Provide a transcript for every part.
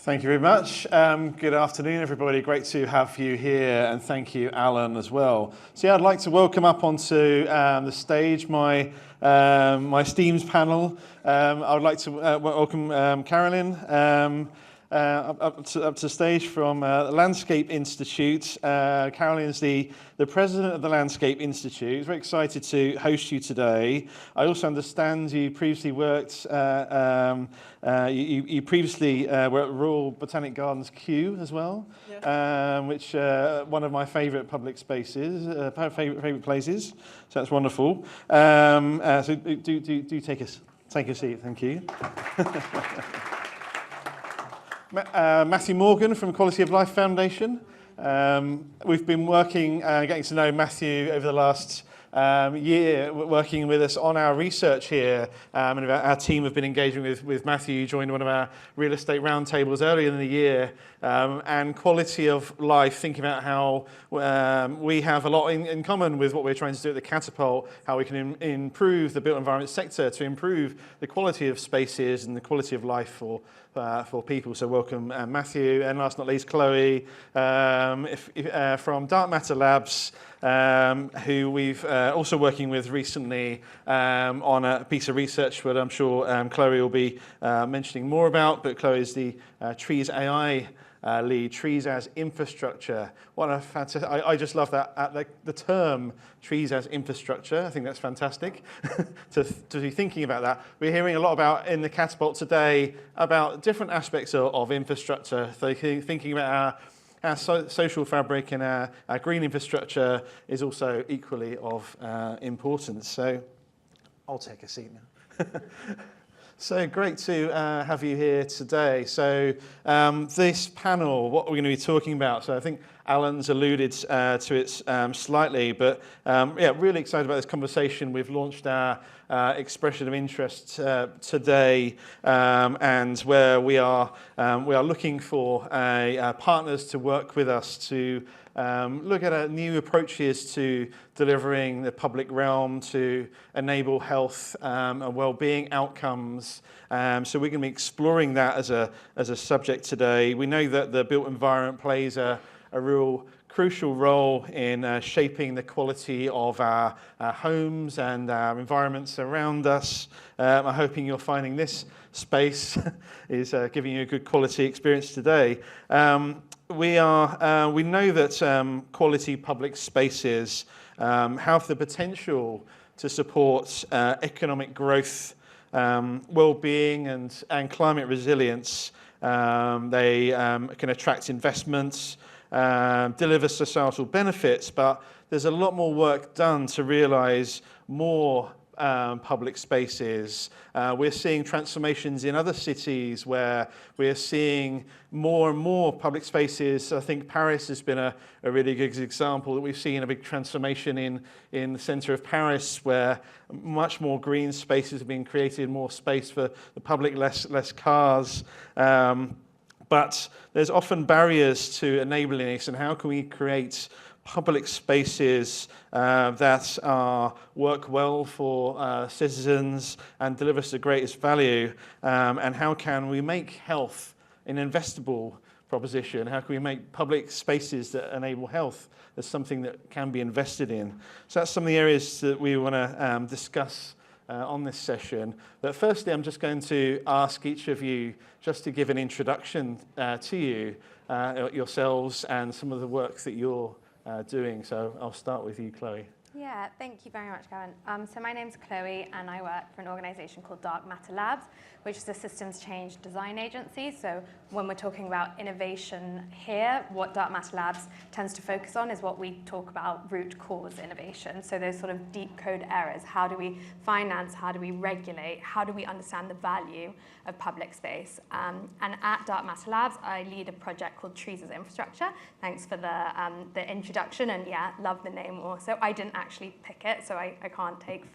Thank you very much. Good afternoon, everybody. Great to have you here, and thank you, Alan, as well. So yeah, I'd like to welcome up onto the stage my esteemed panel. I would like to welcome Carolin up to the stage from the Landscape Institute. Carolin is the president of the Landscape Institute. I'm very excited to host you today. I also understand you previously worked. You previously were at Royal Botanic Gardens Kew as well, yeah. Which one of my favourite public spaces, favourite places. So that's wonderful. So do take a seat. Thank you. Matthew Morgan from Quality of Life Foundation. We've been working, getting to know Matthew over the last year, working with us on our research here. And our team have been engaging with Matthew. You joined one of our real estate roundtables earlier in the year. And quality of life, thinking about how we have a lot in common with what we're trying to do at the Catapult, how we can improve the built environment sector to improve the quality of spaces and the quality of life for people. So welcome Matthew, and last but not least Chloe from Dark Matter Labs, who we've also working with recently on a piece of research that I'm sure Chloe will be mentioning more about. But Chloe is the Trees AI lead, Trees as Infrastructure. What a fantastic! I just love that the term Trees as Infrastructure. I think that's fantastic to be thinking about that. We're hearing a lot about in the Catapult today about different aspects of infrastructure. So thinking about our social fabric and our green infrastructure is also equally of importance. So I'll take a seat now. So great to have you here today. So this panel, what we're going to be talking about, so I think Alan's alluded to it slightly, but yeah, really excited about this conversation. We've launched our expression of interest today, and where we are looking for partners to work with us to look at new approaches to delivering the public realm to enable health and well-being outcomes. So we're going to be exploring that as a subject today. We know that the built environment plays a real crucial role in shaping the quality of our homes and our environments around us. I'm hoping you're finding this space is giving you a good quality experience today. We know that quality public spaces have the potential to support economic growth, well-being, and climate resilience. They can attract investments, deliver societal benefits, but there's a lot more work done to realise more public spaces. We're seeing transformations in other cities where we're seeing more and more public spaces. I think Paris has been a really good example that we've seen a big transformation in the centre of Paris, where much more green spaces have been created, more space for the public, less cars. But there's often barriers to enabling this, and how can we create public spaces that work well for citizens and deliver us the greatest value, and how can we make health an investable proposition? How can we make public spaces that enable health as something that can be invested in? So that's some of the areas that we want to discuss on this session. But firstly, I'm just going to ask each of you just to give an introduction to you, yourselves, and some of the work that you're doing. So I'll start with you, Chloe. Yeah, thank you very much, Gavin. So my name's Chloe, and I work for an organisation called Dark Matter Labs, which is a systems change design agency. So when we're talking about innovation here, what Dark Matter Labs tends to focus on is what we talk about root cause innovation. So those sort of deep code errors. How do we finance? How do we regulate? How do we understand the value of public space? And at Dark Matter Labs, I lead a project called Trees as Infrastructure. Thanks for the introduction, and yeah, love the name also. I didn't actually pick it, so I can't take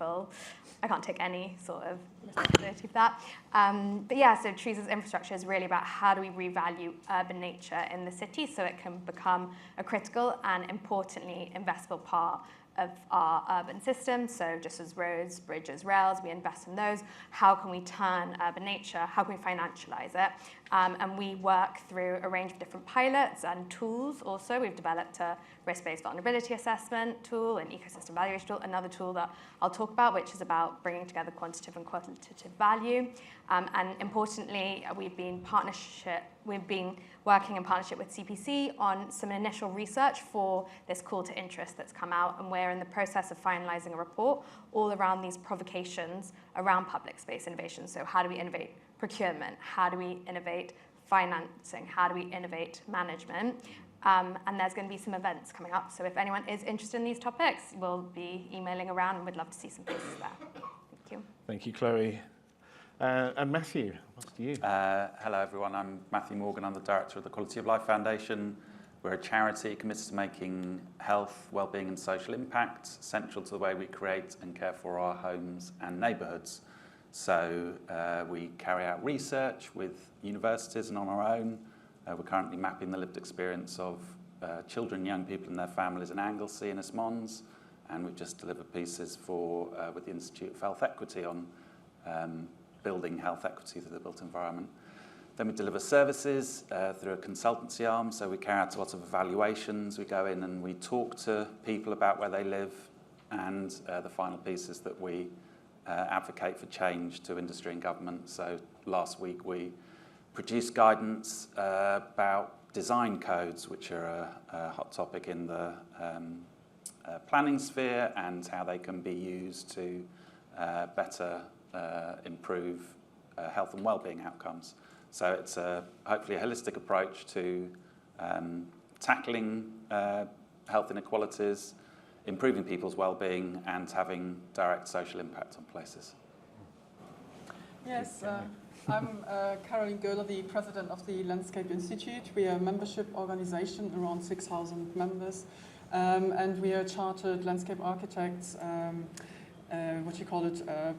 any sort of responsibility for that. But yeah, so Trees as Infrastructure is really about how do we revalue urban nature in the city so it can become a critical and importantly investable part of our urban systems. So just as roads, bridges, rails, we invest in those. How can we turn urban nature? How can we financialize it? And we work through a range of different pilots and tools also. We've developed a risk-based vulnerability assessment tool, an ecosystem valuation tool, another tool that I'll talk about, which is about bringing together quantitative and qualitative value. And importantly, we've been working in partnership with CPC on some initial research for this call to interest that's come out, and we're in the process of finalizing a report all around these provocations around public space innovation. So how do we innovate procurement? How do we innovate financing? How do we innovate management? And there's going to be some events coming up. So if anyone is interested in these topics, we'll be emailing around and we'd love to see some faces there. Thank you. Thank you, Chloe. And Matthew, what's to you? Hello, everyone. I'm Matthew Morgan. I'm the director of the Quality of Life Foundation. We're a charity committed to making health, wellbeing and social impact central to the way we create and care for our homes and neighbourhoods. So we carry out research with universities and on our own. We're currently mapping the lived experience of children and young people and their families in Anglesey and East Mons. And we've just delivered pieces with the Institute of Health Equity on building health equity through the built environment. Then we deliver services through a consultancy arm. So we carry out a lot of evaluations. We go in and we talk to people about where they live. And the final piece is that we advocate for change to industry and government. So last week we produced guidance about design codes, which are a hot topic in the planning sphere, and how they can be used to better improve health and wellbeing outcomes. So it's hopefully a holistic approach to tackling health inequalities, improving people's well-being, and having direct social impact on places. Yes, I'm Carolin, Gohler, the president of the Landscape Institute. We are a membership organization, around 6,000 members, and we are chartered landscape architects,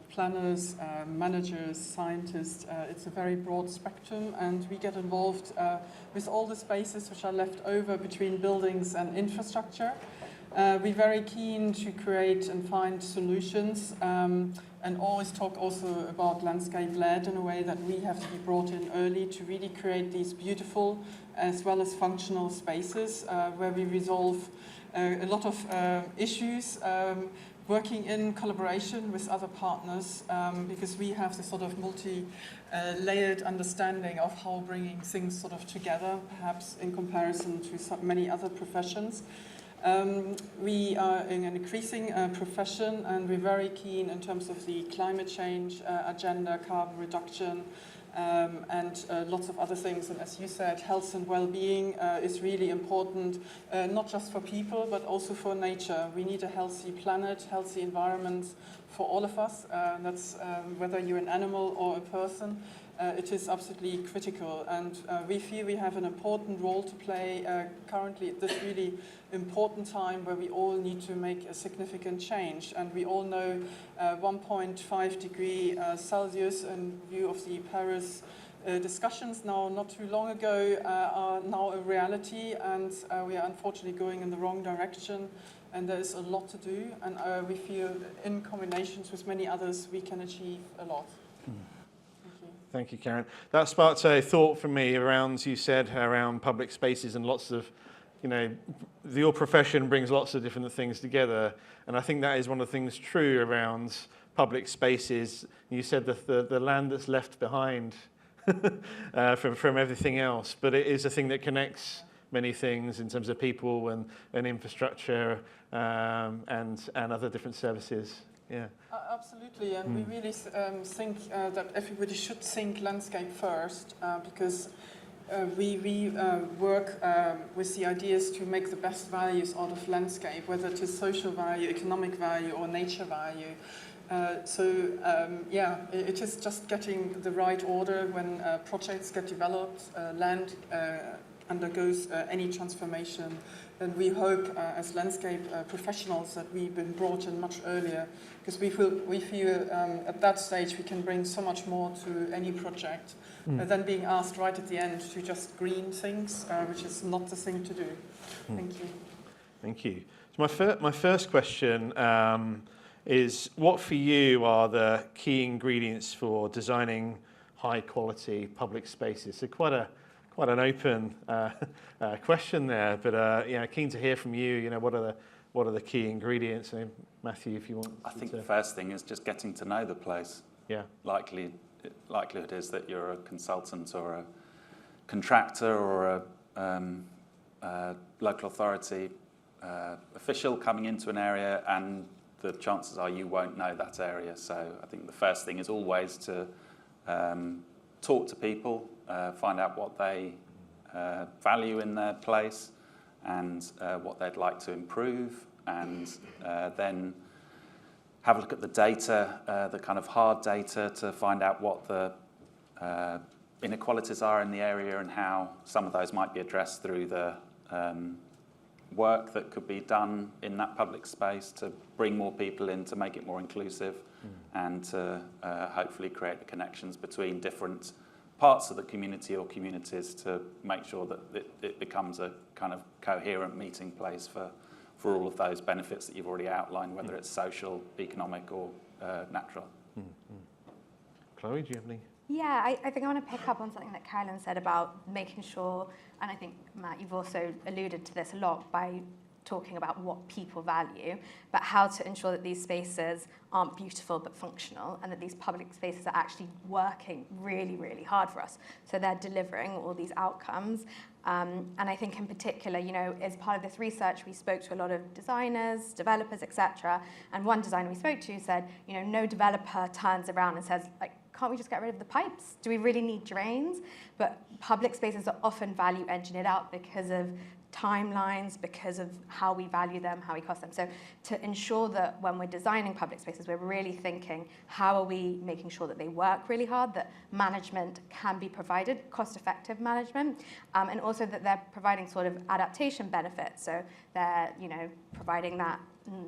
planners, managers, scientists. It's a very broad spectrum, and we get involved with all the spaces which are left over between buildings and infrastructure. We're very keen to create and find solutions, and always talk also about landscape-led in a way that we have to be brought in early to really create these beautiful as well as functional spaces where we resolve a lot of issues, working in collaboration with other partners, because we have this sort of multi-layered understanding of how bringing things sort of together, perhaps in comparison to many other professions. We are in an increasing profession, and we're very keen in terms of the climate change agenda, carbon reduction, and lots of other things. And as you said, health and well-being is really important, not just for people, but also for nature. We need a healthy planet, healthy environment for all of us. That's whether you're an animal or a person. It is absolutely critical, and we feel we have an important role to play currently at this really important time where we all need to make a significant change. And we all know 1.5 degrees Celsius in view of the Paris discussions now not too long ago are now a reality, and we are unfortunately going in the wrong direction. And there is a lot to do, and we feel in combinations with many others we can achieve a lot. Thank you, Karen. That sparked a thought for me around, you said, around public spaces and lots of, your profession brings lots of different things together. And I think that is one of the things true around public spaces. You said the land that's left behind from everything else, but it is a thing that connects many things in terms of people and infrastructure and other different services. Yeah. Absolutely, and we really think that everybody should think landscape first, because we work with the ideas to make the best values out of landscape, whether it is social value, economic value, or nature value. It is just getting the right order when projects get developed, land undergoes any transformation. And we hope as landscape professionals that we've been brought in much earlier, because we feel at that stage we can bring so much more to any project than being asked right at the end to just green things, which is not the thing to do. Thank you. Thank you. So my first question is, what for you are the key ingredients for designing high quality public spaces? So quite an open question there, but keen to hear from you. What are the key ingredients? And Matthew, if you want. I think the first thing is just getting to know the place. Yeah. Likelihood is that you're a consultant or a contractor or a local authority official coming into an area, and the chances are you won't know that area. So I think the first thing is always to talk to people, find out what they value in their place and what they'd like to improve, and then have a look at the data, the kind of hard data, to find out what the inequalities are in the area and how some of those might be addressed through the work that could be done in that public space to bring more people in, to make it more inclusive, and to hopefully create the connections between different parts of the community or communities to make sure that it becomes a kind of coherent meeting place for all of those benefits that you've already outlined, whether it's social, economic, or natural. Chloe, do you have any? Yeah, I think I want to pick up on something that Carolin said about making sure, and I think, Matt, you've also alluded to this a lot by talking about what people value, but how to ensure that these spaces aren't beautiful but functional, and that these public spaces are actually working really, really hard for us. So they're delivering all these outcomes. And I think in particular, as part of this research, we spoke to a lot of designers, developers, etc. And one designer we spoke to said, no developer turns around and says, can't we just get rid of the pipes? Do we really need drains? But public spaces are often value engineered out because of timelines, because of how we value them, how we cost them. So to ensure that when we're designing public spaces, we're really thinking, how are we making sure that they work really hard, that management can be provided, cost-effective management, and also that they're providing sort of adaptation benefits. So they're, providing that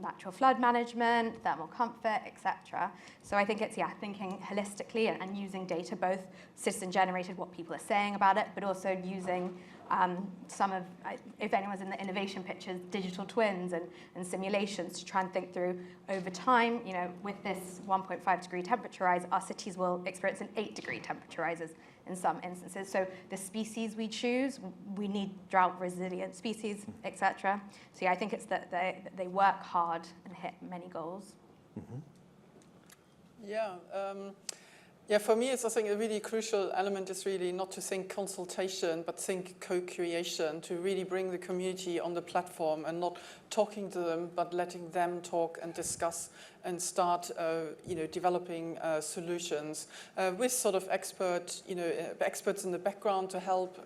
natural flood management, thermal comfort, etc. So I think it's, thinking holistically and using data, both citizen-generated, what people are saying about it, but also using some of, if anyone's in the innovation pictures, digital twins and simulations to try and think through over time, with this 1.5 degree temperature rise, our cities will experience an 8 degree temperature rises in some instances. So the species we choose, we need drought resilient species, etc. So I think it's that they work hard and hit many goals. Mm-hmm. Yeah, for me, it's, I think, a really crucial element is really not to think consultation, but think co-creation, to really bring the community on the platform and not talking to them, but letting them talk and discuss and start, developing solutions with sort of experts in the background to help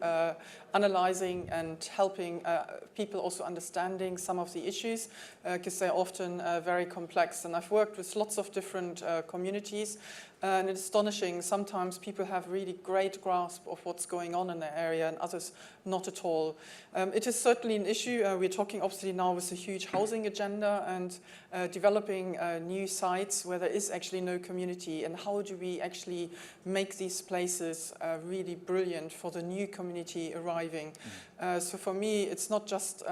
analyzing and helping people also understanding some of the issues, because they're often very complex. And I've worked with lots of different communities, and it's astonishing. Sometimes people have really great grasp of what's going on in their area, and others not at all. It is certainly an issue. We're talking obviously now with a huge housing agenda and developing new sites where there is actually no community, and how do we actually make these places really brilliant for the new community arriving. So for me, it's not just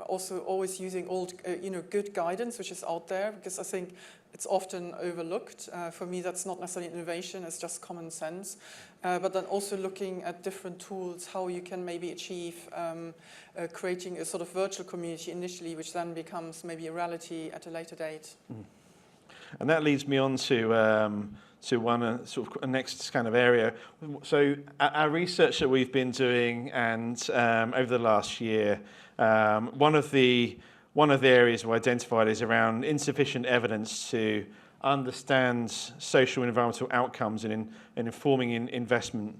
also always using old, good guidance, which is out there, because I think it's often overlooked. For me, that's not necessarily innovation, it's just common sense. But then also looking at different tools, how you can maybe achieve creating a sort of virtual community initially, which then becomes maybe a reality at a later date. And that leads me on to one sort of next kind of area. So our research that we've been doing, and over the last year, one of the areas we identified is around insufficient evidence to understand social and environmental outcomes in informing investment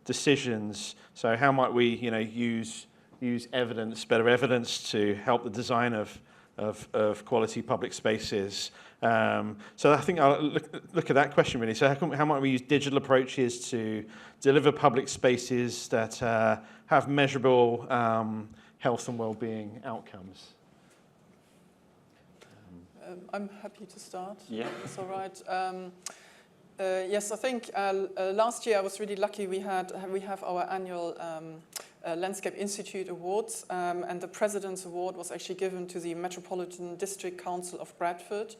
decisions. So how might we, use better evidence to help the design of quality public spaces? So I think I'll look at that question really. So how might we use digital approaches to deliver public spaces that have measurable health and well-being outcomes? I'm happy to start. Yeah. That's all right. Yes, I think last year I was really lucky. We have our annual Landscape Institute Awards, and the President's Award was actually given to the Metropolitan District Council of Bradford.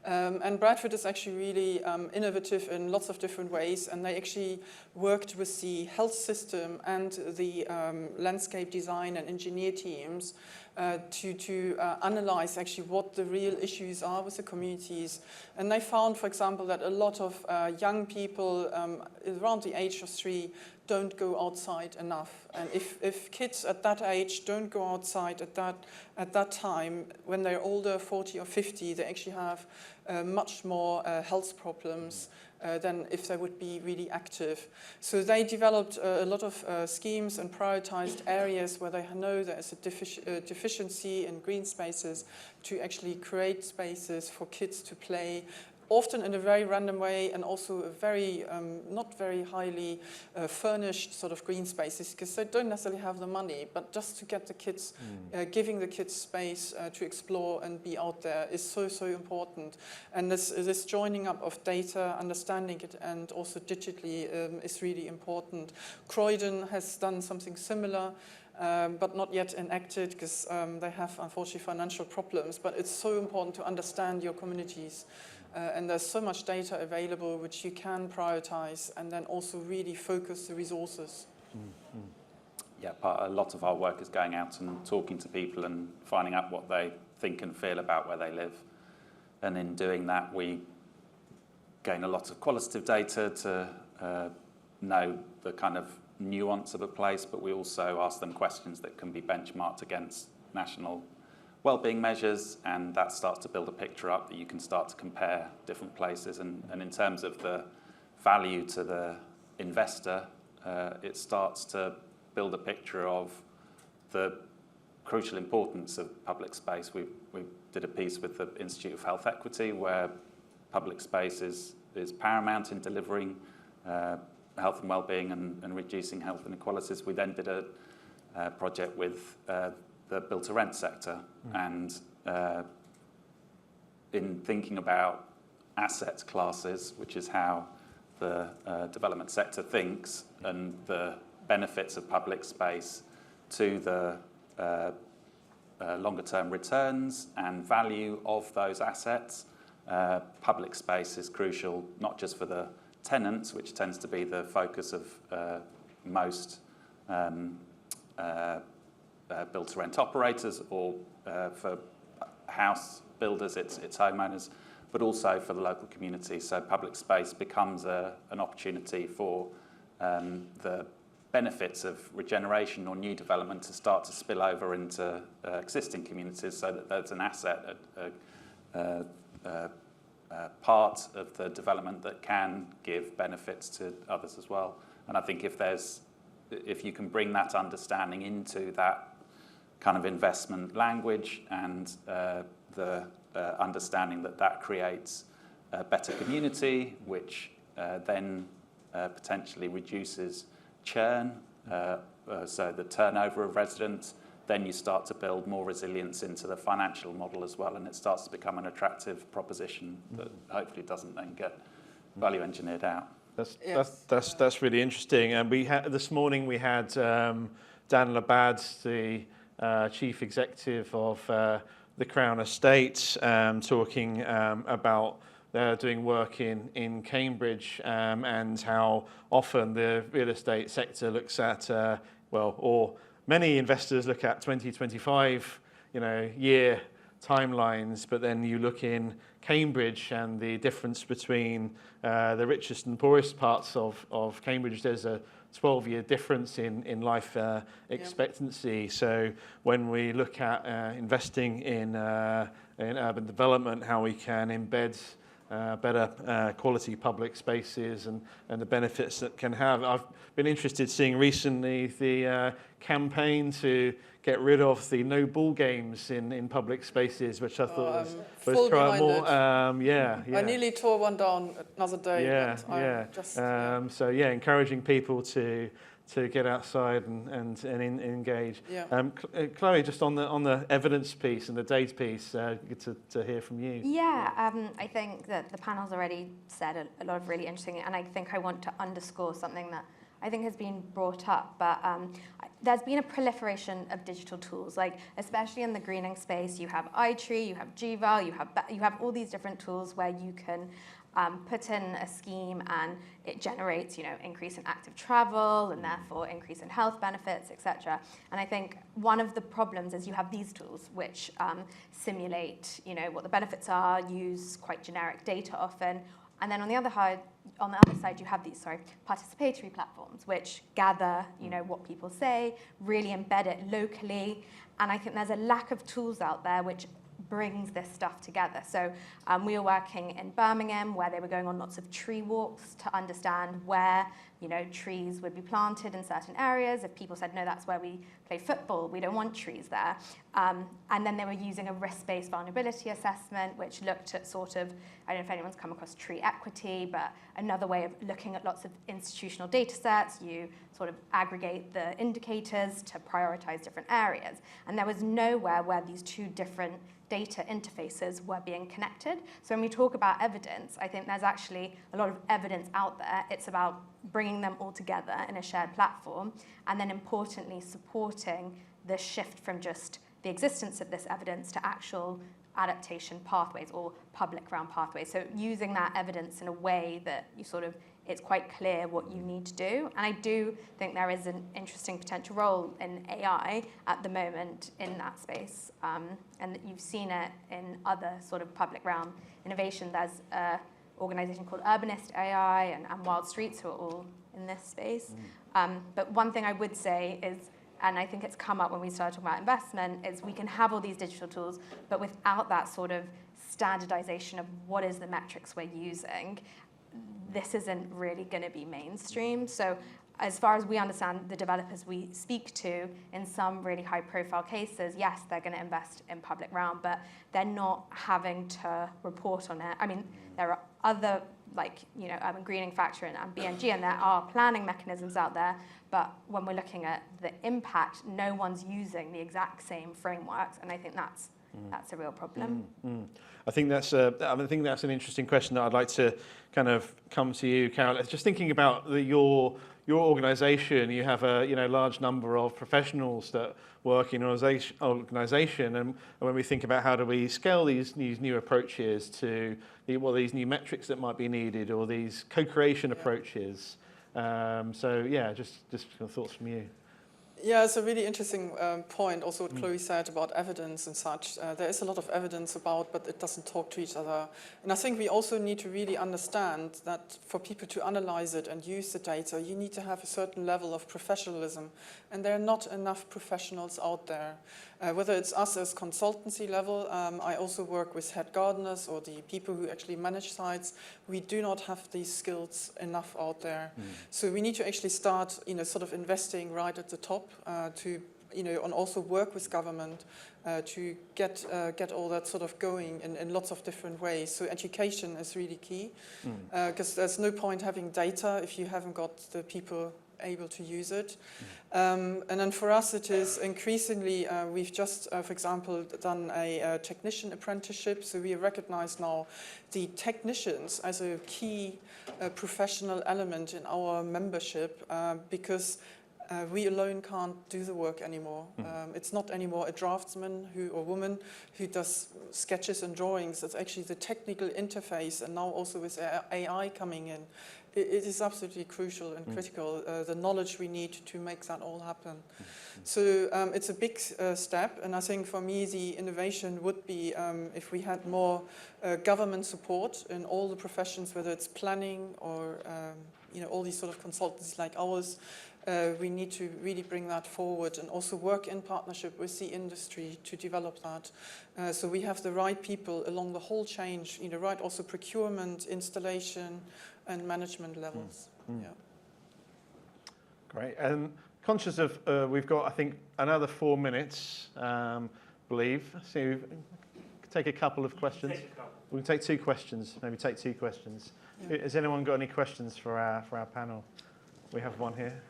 And Bradford is actually really innovative in lots of different ways, and they actually worked with the health system and the landscape design and engineer teams to analyze actually what the real issues are with the communities. And they found, for example, that a lot of young people around the age of 3 don't go outside enough. And if kids at that age don't go outside at that time, when they're older, 40 or 50, they actually have much more health problems than if they would be really active. So they developed a lot of schemes and prioritized areas where they know there is a deficiency in green spaces to actually create spaces for kids to play, often in a very random way, and also a very not very highly furnished sort of green spaces, because they don't necessarily have the money, but just to get the kids, giving the kids space to explore and be out there is so important. And this joining up of data, understanding it, and also digitally is really important. Croydon has done something similar, but not yet enacted, because they have unfortunately financial problems, but it's so important to understand your communities. And there's so much data available which you can prioritize and then also really focus the resources. Yeah, a lot of our work is going out and talking to people and finding out what they think and feel about where they live. And in doing that, we gain a lot of qualitative data to know the kind of nuance of a place, but we also ask them questions that can be benchmarked against national wellbeing measures, and that starts to build a picture up that you can start to compare different places. And in terms of the value to the investor, it starts to build a picture of the crucial importance of public space. We did a piece with the Institute of Health Equity where public space is paramount in delivering health and wellbeing and reducing health inequalities. We then did a project with the build-to-rent sector, and in thinking about asset classes, which is how the development sector thinks, and the benefits of public space to the longer-term returns and value of those assets, public space is crucial, not just for the tenants, which tends to be the focus of most build-to-rent operators, or for house builders, it's homeowners, but also for the local community. So public space becomes an opportunity for the benefits of regeneration or new development to start to spill over into existing communities, so that there's an asset, part of the development that can give benefits to others as well. And I think if you can bring that understanding into that kind of investment language, and the understanding that creates a better community, which then potentially reduces churn, so the turnover of residents, then you start to build more resilience into the financial model as well, and it starts to become an attractive proposition that hopefully doesn't then get value engineered out. That's really interesting. And this morning we had Dan Labad, the Chief Executive of the Crown Estate, talking about doing work in Cambridge, and how often the real estate sector looks at, or many investors look at 2025, year timelines, but then you look in Cambridge and the difference between the richest and poorest parts of Cambridge. There's a 12-year difference in life expectancy. So when we look at investing in urban development, how we can embed better quality public spaces and the benefits that can have. I've been interested seeing recently the campaign to get rid of the no ball games in public spaces, which I thought was quite more. I nearly tore one down another day. So encouraging people to get outside and engage. Chloe, just on the evidence piece and the data piece, good to hear from you. I think that the panel's already said a lot of really interesting, and I think I want to underscore something that I think has been brought up, but there's been a proliferation of digital tools, like especially in the greening space. You have iTree, you have GVAL, you have all these different tools where you can put in a scheme and it generates, increase in active travel and therefore increase in health benefits, etc. And I think one of the problems is you have these tools which simulate, what the benefits are, use quite generic data often. And then on the other side, you have these, participatory platforms which gather, what people say, really embed it locally. And I think there's a lack of tools out there which brings this stuff together. So we were working in Birmingham where they were going on lots of tree walks to understand where trees would be planted in certain areas. If people said, no, that's where we play football, we don't want trees there. And then they were using a risk-based vulnerability assessment, which looked at I don't know if anyone's come across tree equity, but another way of looking at lots of institutional data sets. You sort of aggregate the indicators to prioritize different areas. And there was nowhere where these two different data interfaces were being connected. So when we talk about evidence, I think there's actually a lot of evidence out there. It's about bringing them all together in a shared platform, and then importantly supporting the shift from just the existence of this evidence to actual adaptation pathways or public realm pathways. So using that evidence in a way that it's quite clear what you need to do. And I do think there is an interesting potential role in AI at the moment in that space. And that you've seen it in other sort of public realm innovation. There's an organization called Urbanist AI and Wild Streets who are all in this space. But one thing I would say is, and I think it's come up when we started talking about investment, is we can have all these digital tools, but without that sort of standardization of what is the metrics we're using, this isn't really going to be mainstream. So as far as we understand, the developers we speak to in some really high profile cases, yes, they're going to invest in public realm, but they're not having to report on it. I mean, there are other, Urban Greening Factor and BNG, and there are planning mechanisms out there, but when we're looking at the impact, no one's using the exact same frameworks, and I think that's a real problem. I think that's an interesting question that I'd like to kind of come to you, Carolin. Just thinking about your organisation, you have a large number of professionals that work in organisation, and when we think about how do we scale these new approaches to these new metrics that might be needed, or these co-creation approaches. Just thoughts from you. Yeah, it's a really interesting point, also what Chloe said about evidence and such. There is a lot of evidence about, but it doesn't talk to each other. And I think we also need to really understand that for people to analyze it and use the data, you need to have a certain level of professionalism. And there are not enough professionals out there. Whether it's us as consultancy level, I also work with head gardeners or the people who actually manage sites. We do not have these skills enough out there. So we need to actually start, sort of investing right at the top and also work with government to get all that sort of going in lots of different ways. So education is really key, because there's no point having data if you haven't got the people able to use it. And then for us it is increasingly, we've just, for example, done a technician apprenticeship, so we recognize now the technicians as a key professional element in our membership, because we alone can't do the work anymore. It's not anymore a draftsman or woman who does sketches and drawings. It's actually the technical interface, and now also with AI coming in, it is absolutely crucial and critical, the knowledge we need to make that all happen. So it's a big step, and I think for me the innovation would be if we had more government support in all the professions, whether it's planning or all these sort of consultancies like ours. We need to really bring that forward and also work in partnership with the industry to develop that. So we have the right people along the whole chain, right also procurement, installation and management levels. Yeah. Great. And conscious of, we've got, I think, another 4 minutes, believe. So take a couple of questions. We can take 2 questions, maybe take 2 questions. Yeah. Has anyone got any questions for our panel? We have one here.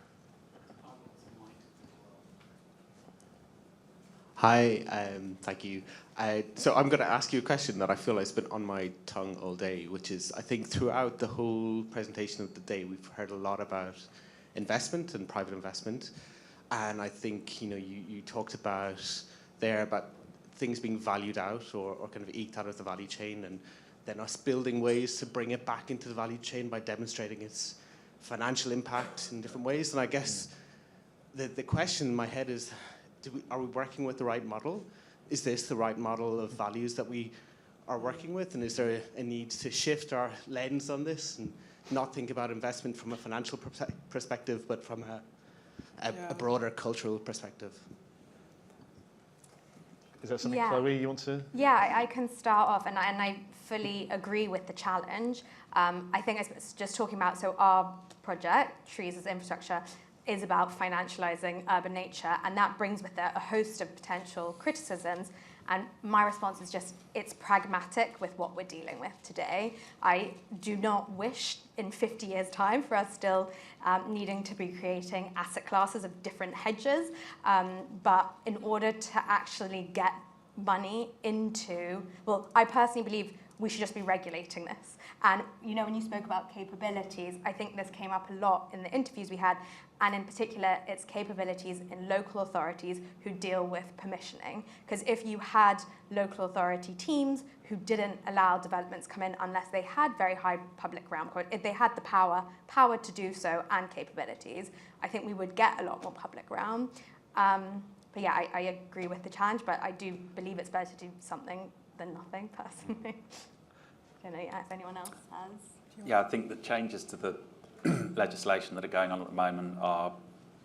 Hi, thank you. So I'm going to ask you a question that I feel has been on my tongue all day, which is, I think throughout the whole presentation of the day, we've heard a lot about investment and private investment. And I think, you talked about things being valued out or kind of eked out of the value chain, and then us building ways to bring it back into the value chain by demonstrating its financial impact in different ways. And I guess the question in my head is, are we working with the right model? Is this the right model of values that we are working with? And is there a need to shift our lens on this and not think about investment from a financial perspective, but from a broader cultural perspective? Is that something, Yeah. Chloe, you want to? Yeah, I can start off, and I fully agree with the challenge. I think it's just talking about, so our project, Trees as Infrastructure, is about financializing urban nature, and that brings with it a host of potential criticisms. And my response is just, it's pragmatic with what we're dealing with today. I do not wish in 50 years' time for us still needing to be creating asset classes of different hedges. But in order to actually get money into, well, I personally believe we should just be regulating this. And when you spoke about capabilities, I think this came up a lot in the interviews we had, and in particular, its capabilities in local authorities who deal with permissioning. Because if you had local authority teams who didn't allow developments come in unless they had very high public realm, if they had the power to do so and capabilities, I think we would get a lot more public realm. But yeah, I agree with the challenge, but I do believe it's better to do something than nothing, personally. I don't know if anyone else has. Yeah, I think the changes to the legislation that are going on at the moment are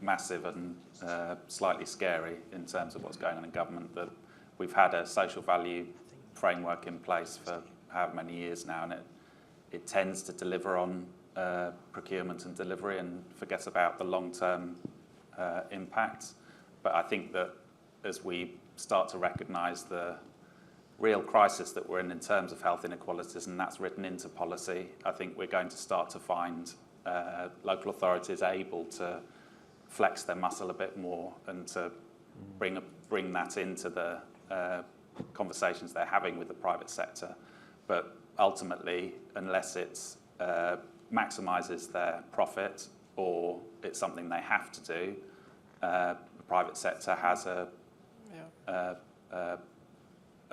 massive and slightly scary in terms of what's going on in government. That we've had a social value framework in place for how many years now, and it tends to deliver on procurement and delivery and forget about the long-term impact. But I think that as we start to recognise the real crisis that we're in terms of health inequalities, and that's written into policy, I think we're going to start to find local authorities able to flex their muscle a bit more and to bring that into the conversations they're having with the private sector. But ultimately, unless it maximises their profit or it's something they have to do, the private sector has a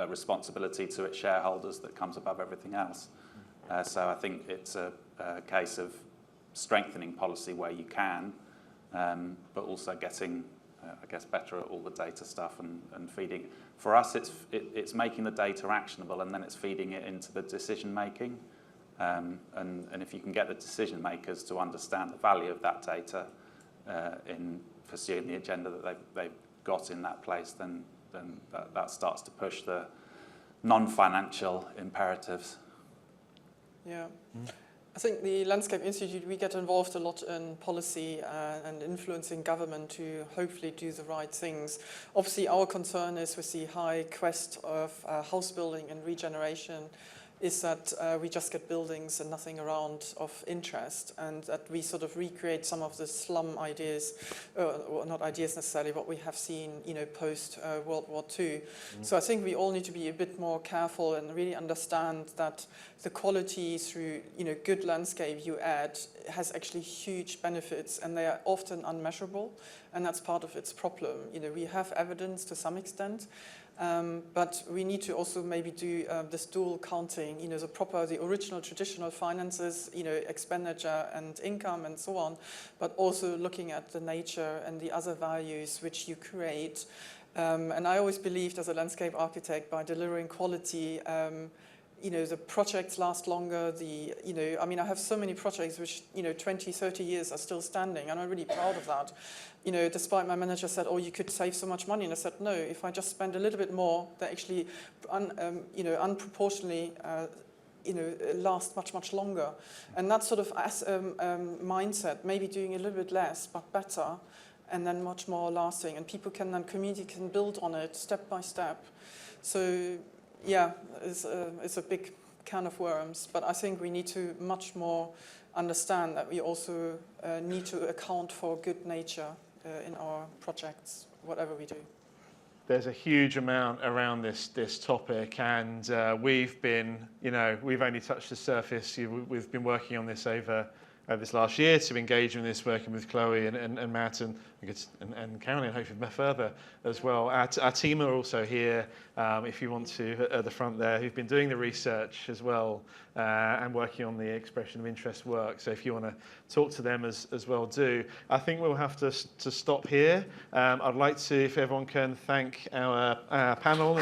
responsibility to its shareholders that comes above everything else. So I think it's a case of strengthening policy where you can, but also getting, I guess, better at all the data stuff and feeding. For us, it's making the data actionable, and then it's feeding it into the decision making. And if you can get the decision makers to understand the value of that data in pursuing the agenda that they've got in that place, then that starts to push the non-financial imperatives. Yeah. I think the Landscape Institute, we get involved a lot in policy and influencing government to hopefully do the right things. Obviously, our concern is with the high quest of house building and regeneration is that we just get buildings and nothing around of interest, and that we sort of recreate some of the slum ideas, or not ideas necessarily, what we have seen, post World War II. So I think we all need to be a bit more careful and really understand that the quality through, good landscape you add has actually huge benefits, and they are often unmeasurable, and that's part of its problem. We have evidence to some extent. But we need to also maybe do this dual counting, the original traditional finances, expenditure and income and so on, but also looking at the nature and the other values which you create. And I always believed as a landscape architect, by delivering quality, the projects last longer. I have so many projects which, 20, 30 years are still standing, and I'm really proud of that. Despite my manager said, you could save so much money. And I said, no, if I just spend a little bit more, they actually, unproportionately, last much, much longer. And that sort of mindset, maybe doing a little bit less, but better, and then much more lasting. And community can build on it step by step. So, yeah, it's a big can of worms, but I think we need to much more understand that we also need to account for good nature in our projects, whatever we do. There's a huge amount around this topic, and we've only touched the surface. We've been working on this over this last year to engage in this, working with Chloe and Matt and Carolin, hopefully further as well. Our team are also here, if you want to, at the front there, who've been doing the research as well and working on the expression of interest work. So if you want to talk to them as well, do. I think we'll have to stop here. I'd like to, if everyone can, thank our panel.